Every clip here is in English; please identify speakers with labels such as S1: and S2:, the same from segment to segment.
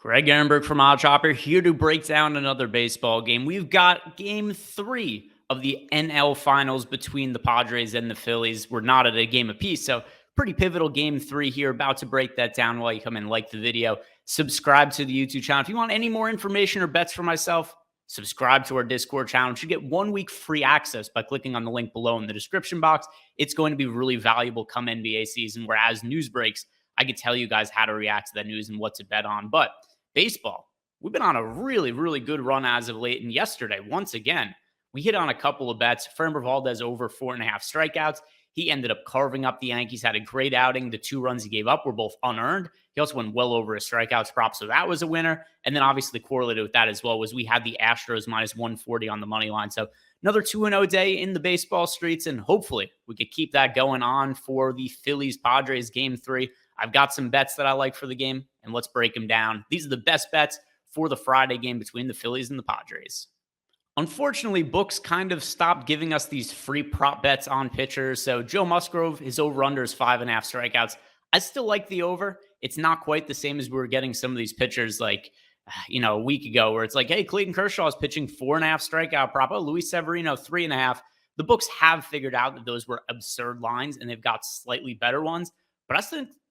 S1: Greg Ehrenberg from OddsShopper here to break down another baseball game. We've got game 3 of the NL Finals between the Padres and the Phillies. We're not at a game apiece, so pretty pivotal game 3 here. About to break that down while you come and like the video. Subscribe to the YouTube channel. If you want any more information or bets for myself, subscribe to our Discord channel. You should get 1 week free access by clicking on the link below in the description box. It's going to be really valuable come NBA season, where as news breaks, I can tell you guys how to react to that news and what to bet on. But baseball, we've been on a really, really good run as of late. And yesterday, once again, we hit on a couple of bets. Framber Valdez over 4.5 strikeouts. He ended up carving up the Yankees, had a great outing. The 2 runs he gave up were both unearned. He also went well over his strikeouts prop, so that was a winner. And then obviously correlated with that as well was we had the Astros minus 140 on the money line. So another 2-0 day in the baseball streets, and hopefully we could keep that going on for the Phillies-Padres game 3. I've got some bets that I like for the game, and let's break them down. These are the best bets for the Friday game between the Phillies and the Padres. Unfortunately, books kind of stopped giving us these free prop bets on pitchers. So Joe Musgrove, his over-under is 5.5 strikeouts. I still like the over. It's not quite the same as we were getting some of these pitchers like, a week ago, where it's like, hey, Clayton Kershaw is pitching 4.5 strikeout prop. Oh, Luis Severino, 3.5. The books have figured out that those were absurd lines, and they've got slightly better ones. But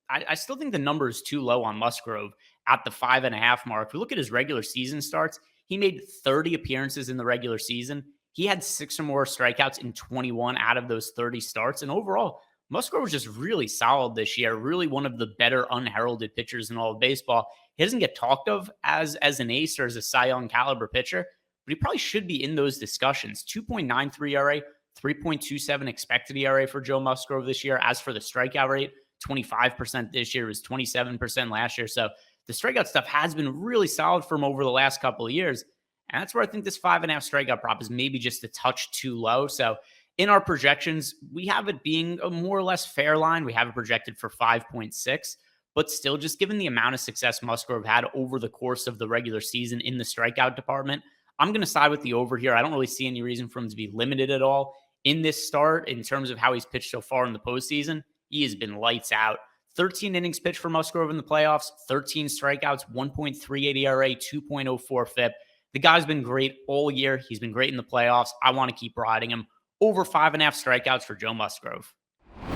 S1: I still think the number is too low on Musgrove at the 5.5 mark. If we look at his regular season starts, he made 30 appearances in the regular season. He had 6 or more strikeouts in 21 out of those 30 starts. And overall, Musgrove was just really solid this year, really one of the better unheralded pitchers in all of baseball. He doesn't get talked of as an ace or as a Cy Young caliber pitcher, but he probably should be in those discussions. 2.93 ERA, 3.27 expected ERA for Joe Musgrove this year. As for the strikeout rate, 25% this year, was 27% last year. So the strikeout stuff has been really solid for him over the last couple of years. And that's where I think this 5.5 strikeout prop is maybe just a touch too low. So in our projections, we have it being a more or less fair line. We have it projected for 5.6, but still, just given the amount of success Musgrove had over the course of the regular season in the strikeout department, I'm going to side with the over here. I don't really see any reason for him to be limited at all in this start in terms of how he's pitched so far in the postseason. He has been lights out. 13 innings pitched for Musgrove in the playoffs, 13 strikeouts, 1.38 ERA, 2.04 FIP. The guy's been great all year. He's been great in the playoffs. I want to keep riding him. Over 5.5 strikeouts for Joe Musgrove.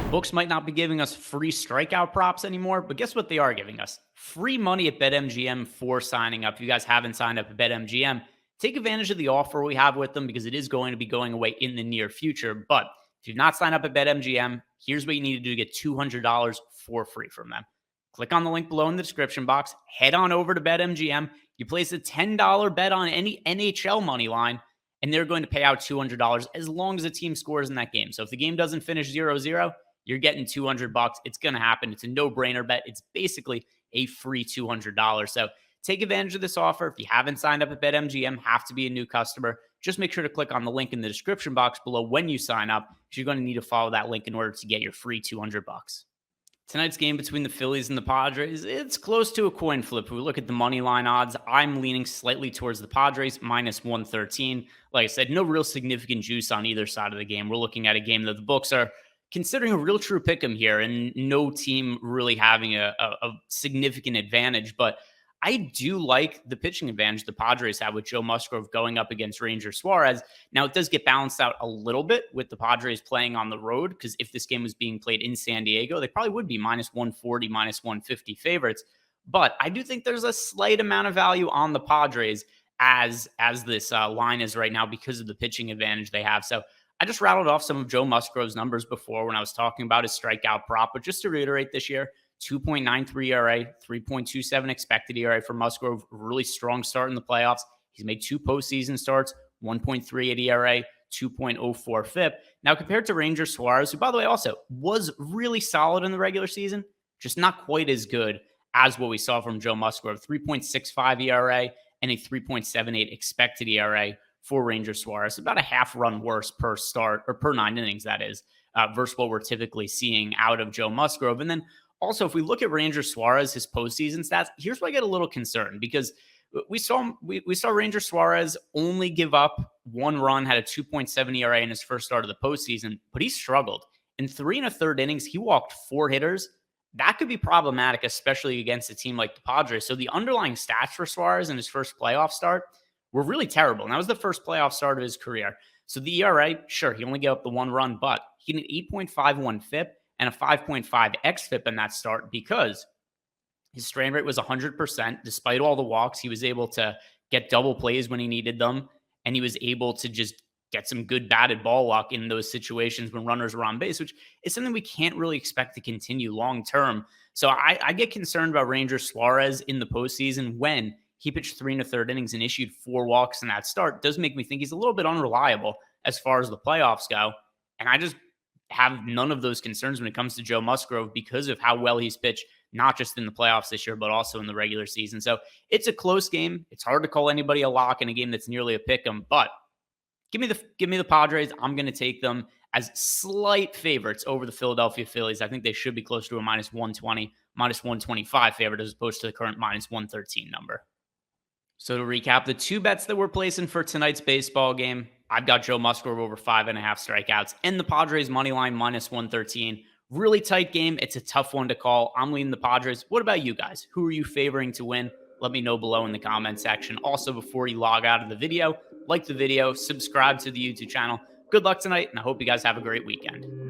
S1: Books might not be giving us free strikeout props anymore, but guess what they are giving us? Free money at BetMGM for signing up. If you guys haven't signed up at BetMGM, take advantage of the offer we have with them, because it is going to be going away in the near future. But if you've not signed up at BetMGM, here's what you need to do to get $200 for free from them. Click on the link below in the description box. Head on over to BetMGM. You place a $10 bet on any NHL money line, and they're going to pay out $200 as long as the team scores in that game. So if the game doesn't finish 0-0, you're getting $200. It's going to happen. It's a no-brainer bet. It's basically a free $200. So take advantage of this offer. If you haven't signed up at BetMGM, have to be a new customer, just make sure to click on the link in the description box below when you sign up, because you're going to need to follow that link in order to get your free $200. Tonight's game between the Phillies and the Padres, it's close to a coin flip. If we look at the money line odds, I'm leaning slightly towards the Padres, minus 113. Like I said, no real significant juice on either side of the game. We're looking at a game that the books are considering a real true pick'em here, and no team really having a significant advantage. But I do like the pitching advantage the Padres have with Joe Musgrove going up against Ranger Suarez. Now, it does get balanced out a little bit with the Padres playing on the road, because if this game was being played in San Diego, they probably would be minus 140, minus 150 favorites. But I do think there's a slight amount of value on the Padres as this line is right now, because of the pitching advantage they have. So I just rattled off some of Joe Musgrove's numbers before when I was talking about his strikeout prop. But just to reiterate, this year, 2.93 ERA, 3.27 expected ERA for Musgrove. Really strong start in the playoffs. He's made 2 postseason starts, 1.38 ERA, 2.04 FIP. Now, compared to Ranger Suarez, who, by the way, also was really solid in the regular season, just not quite as good as what we saw from Joe Musgrove. 3.65 ERA and a 3.78 expected ERA for Ranger Suarez. About a half run worse per start, or per 9 innings, that is, versus what we're typically seeing out of Joe Musgrove. And then also, if we look at Ranger Suarez, his postseason stats, here's where I get a little concerned, because we saw Ranger Suarez only give up 1 run, had a 2.7 ERA in his first start of the postseason, but he struggled. In 3 1/3 innings, he walked 4 hitters, that could be problematic, especially against a team like the Padres. So the underlying stats for Suarez in his first playoff start were really terrible. And that was the first playoff start of his career. So the ERA, sure, he only gave up the 1 run, but he had an 8.51 FIP and a 5.5 xFIP in that start because his strand rate was 100%. Despite all the walks, he was able to get double plays when he needed them. And he was able to just get some good batted ball luck in those situations when runners were on base, which is something we can't really expect to continue long term. So I get concerned about Ranger Suarez in the postseason when he pitched 3 1/3 innings and issued 4 walks in that start. It does make me think he's a little bit unreliable as far as the playoffs go. And I just have none of those concerns when it comes to Joe Musgrove because of how well he's pitched, not just in the playoffs this year, but also in the regular season. So it's a close game. It's hard to call anybody a lock in a game that's nearly a pick 'em, but give me the Padres. I'm going to take them as slight favorites over the Philadelphia Phillies. I think they should be close to a -120, -125 favorite as opposed to the current -113 number. So to recap, the two bets that we're placing for tonight's baseball game, I've got Joe Musgrove over 5.5 strikeouts and the Padres money line -113. Really tight game. It's a tough one to call. I'm leaning the Padres. What about you guys? Who are you favoring to win? Let me know below in the comment section. Also, before you log out of the video, like the video, subscribe to the YouTube channel. Good luck tonight, and I hope you guys have a great weekend.